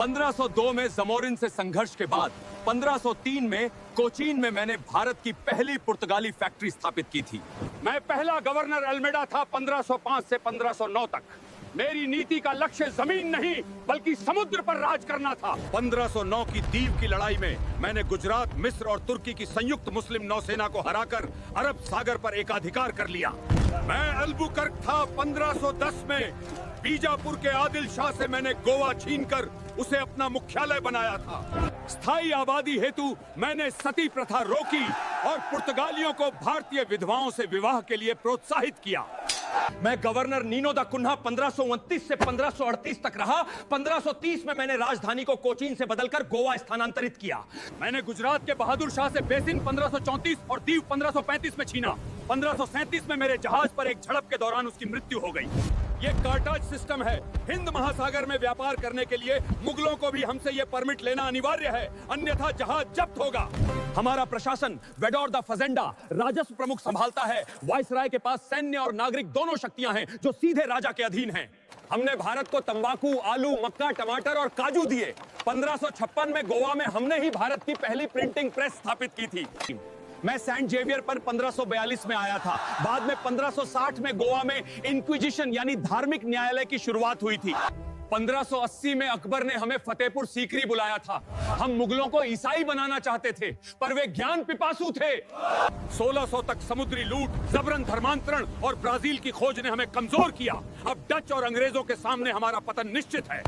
1502 में जमोरिन से संघर्ष के बाद 1503 में कोचीन में मैंने भारत की पहली पुर्तगाली फैक्ट्री स्थापित की थी। मैं पहला गवर्नर अल्मेडा था 1505 से 1509 तक। मेरी नीति का लक्ष्य जमीन नहीं बल्कि समुद्र पर राज करना था। 1509 की दीव की लड़ाई में मैंने गुजरात, मिस्र और तुर्की की संयुक्त मुस्लिम नौसेना को हराकर अरब सागर पर एकाधिकार कर लिया। मैं अल्बुकर्क था 1510 में। बीजापुर के आदिल शाह से मैंने गोवा छीनकर उसे अपना मुख्यालय बनाया था। स्थायी आबादी हेतु मैंने सती प्रथा रोकी और पुर्तगालियों को भारतीय विधवाओं से विवाह के लिए प्रोत्साहित किया। मैं गवर्नर नीनो दा कुन्हा 1529 से 1538 तक रहा। 1530 में मैंने राजधानी को कोचीन से बदलकर गोवा स्थानांतरित किया। मैंने गुजरात के बहादुर शाह से बेसिन 1534 और दीव 1535 में छीना। 1537 में मेरे जहाज पर एक झड़प के दौरान उसकी मृत्यु हो गई। ये कार्टाज सिस्टम है। हिंद महासागर में व्यापार करने के लिए मुगलों को भी हमसे ये परमिट लेना अनिवार्य है, अन्यथा जहाज जब्त होगा। हमारा प्रशासन वेडोर दा फजेंडा राजस्व प्रमुख संभालता है। वायसराय के पास सैन्य और नागरिक दोनों शक्तियां हैं जो सीधे राजा के अधीन हैं। हमने भारत को तंबाकू, आलू, मक्का, टमाटर और काजू दिए। 1556 में गोवा में हमने ही भारत की पहली प्रिंटिंग प्रेस स्थापित की थी। मैं सेंट जेवियर पर 1542 में आया था। बाद में 1560 में गोवा में इंक्विजिशन यानी धार्मिक न्यायालय की शुरुआत हुई थी। 1580 में अकबर ने हमें फतेहपुर सीकरी बुलाया था। हम मुगलों को ईसाई बनाना चाहते थे, पर वे ज्ञान पिपासु थे। 1600 तक समुद्री लूट, जबरन धर्मांतरण और ब्राजील की खोज ने हमें कमजोर किया। अब डच और अंग्रेजों के सामने हमारा पतन निश्चित है।